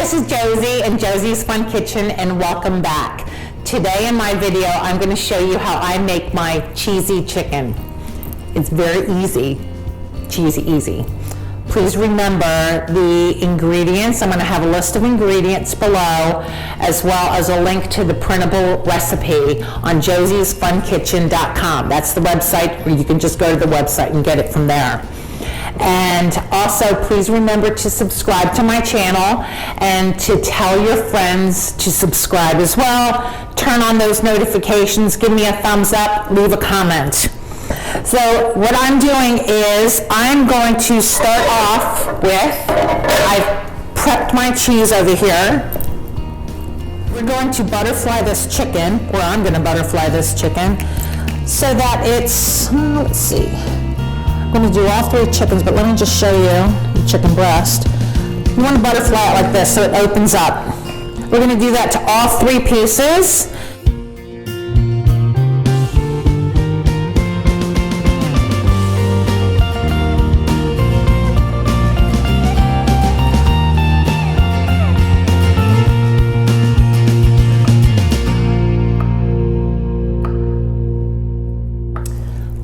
this is Josie and Josie's Fun Kitchen, and welcome back. Today in my video, I'm going to show you how I make my cheesy chicken. It's very easy, cheesy easy. Please remember the ingredients. I'm going to have a list of ingredients below, as well as a link to the printable recipe on josiesfunkitchen.com. That's the website, or you can just go to the website and get it from there. And also, please remember to subscribe to my channel and to tell your friends to subscribe as well. Turn on those notifications, give me a thumbs up, leave a comment. So what I'm doing is I'm going to start off with, I've prepped my cheese over here. We're going to butterfly this chicken, or I'm going to butterfly this chicken, so that it's, let's see. I'm going to do all three chickens, but let me just show you the chicken breast. You want to butterfly it like this so it opens up. We're going to do that to all three pieces.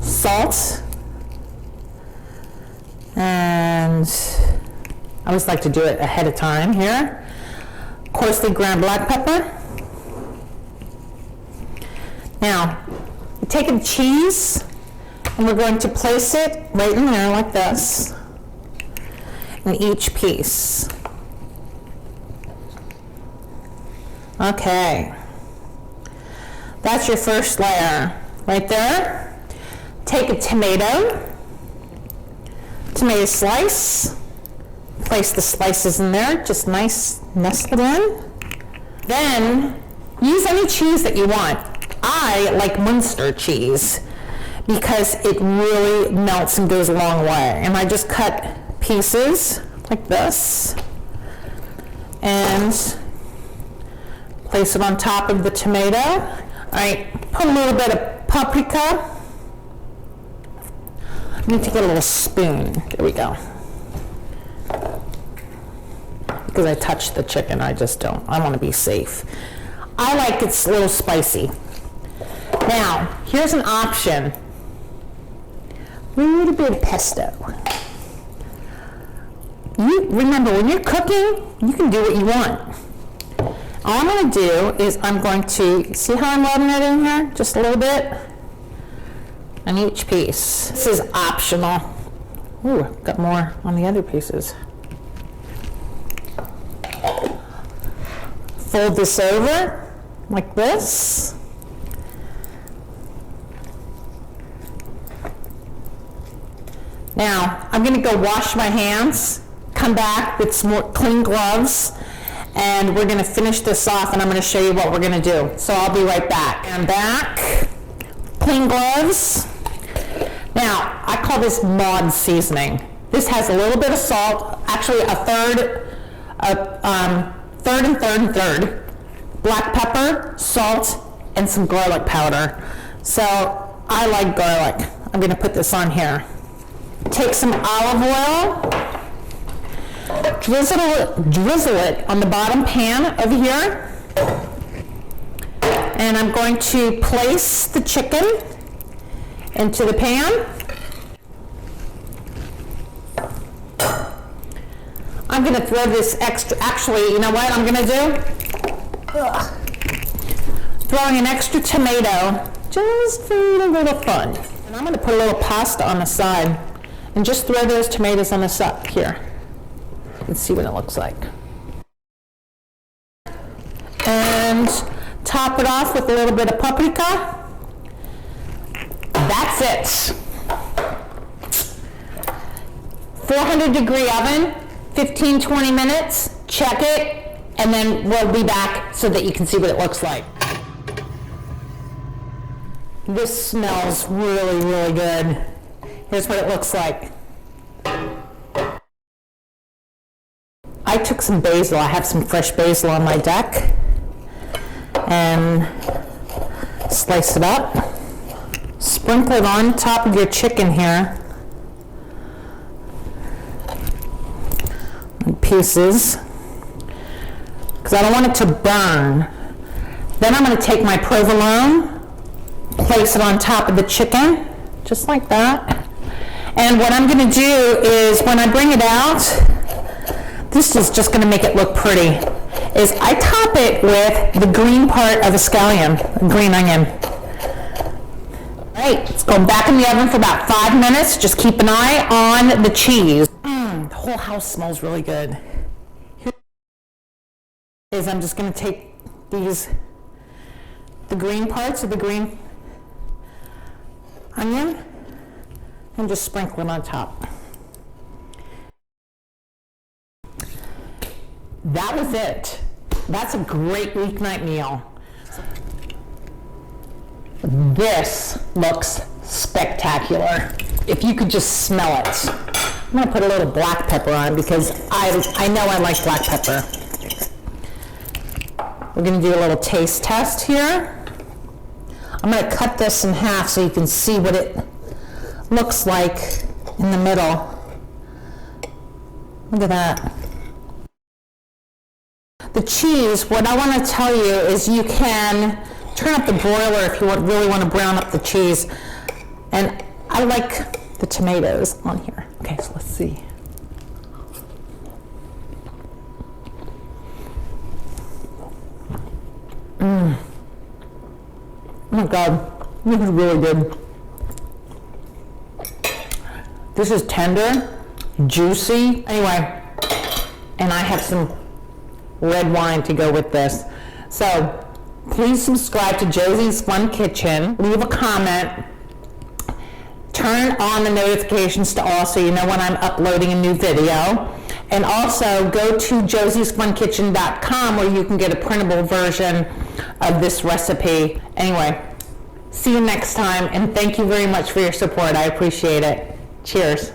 Salt. And I always like to do it ahead of time here. Coarsely ground black pepper. Now, we're taking cheese and we're going to place it right in there like this in each piece. Okay. That's your first layer right there. Take a tomato slice, place the slices in there, just nice nestled in. Then use any cheese that you want. I like Muenster cheese because it really melts and goes a long way. And I just cut pieces like this and place it on top of the tomato. I put a little bit of paprika. I need to get a little spoon. There we go. Because I touched the chicken, I just don't. I want to be safe. I like it's a little spicy. Now, here's an option. A little bit of pesto. You remember, when you're cooking, you can do what you want. All I'm going to do is I'm going to, see how I'm rubbing it in here? Just a little bit. On each piece. This is optional. Ooh, got more on the other pieces. Fold this over like this. Now, I'm going to go wash my hands, come back with some more clean gloves, and we're going to finish this off, and I'm going to show you what we're going to do. So I'll be right back. I'm back. Clean gloves. Now, I call this mod seasoning. This has a little bit of salt, actually a third black pepper, salt, and some garlic powder. So I like garlic. I'm going to put this on here. Take some olive oil, drizzle it on the bottom pan over here, and I'm going to place the chicken into the pan. I'm going to throw this extra, actually, you know what I'm going to do? Throwing an extra tomato, just for a little fun. And I'm going to put a little pasta on the side, and just throw those tomatoes on the side here. Let's see what it looks like. And top it off with a little bit of paprika. That's it. 400 degree oven, 15-20 minutes, check it, and then we'll be back so that you can see what it looks like. This smells really, really good. Here's what it looks like. I took some basil. I have some fresh basil on my deck, and slice it up. Sprinkle it on top of your chicken here. In pieces. because I don't want it to burn. Then I'm going to take my provolone, place it on top of the chicken, just like that. And what I'm going to do is when I bring it out, this is just going to make it look pretty, is I top it with the green part of the scallion, the green onion. All right, it's going back in the oven for about 5 minutes. Just keep an eye on the cheese. The whole house smells really good. Here is, I'm just going to take these, the green parts of the green onion, and just sprinkle it on top. That was it. That's a great weeknight meal. This looks spectacular. If you could just smell it. I'm gonna put a little black pepper on because I know I like black pepper. We're gonna do a little taste test here. I'm gonna cut this in half so you can see what it looks like in the middle. Look at that. The cheese, what I want to tell you is you can turn up the broiler if you really want to brown up the cheese. And I like the tomatoes on here. Okay, so let's see. Oh my God, this is really good. This is tender, juicy. Anyway, and I have some red wine to go with this. So please subscribe to Josie's Fun Kitchen. Leave a comment. Turn on the notifications to all so you know when I'm uploading a new video. And also go to josiesfunkitchen.com where you can get a printable version of this recipe. Anyway, see you next time, and thank you very much for your support. I appreciate it. Cheers.